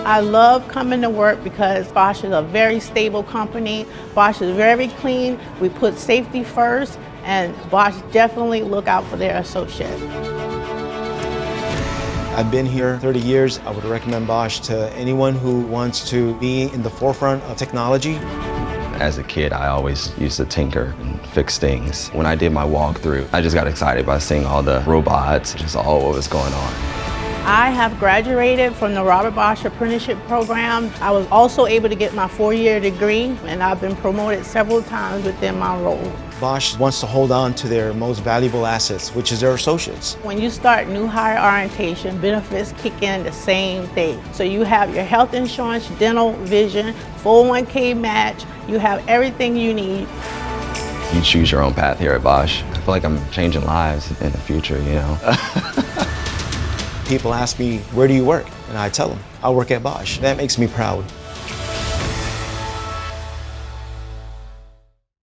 I love coming to work because Bosch is a very stable company. Bosch is very clean. We put safety first, and Bosch definitely look out for their associates. I've been here 30 years. I would recommend Bosch to anyone who wants to be in the forefront of technology. As a kid, I always used to tinker and fix things. When I did my walkthrough, I just got excited by seeing all the robots, just all what was going on. I have graduated from the Robert Bosch apprenticeship program. I was also able to get my 4-year degree, and I've been promoted several times within my role. Bosch wants to hold on to their most valuable assets, which is their associates. When you start new hire orientation, benefits kick in the same day. So you have your health insurance, dental, vision, 401k match, you have everything you need. You choose your own path here at Bosch. I feel like I'm changing lives in the future, you know. People ask me, where do you work? And I tell them, I work at Bosch. That makes me proud.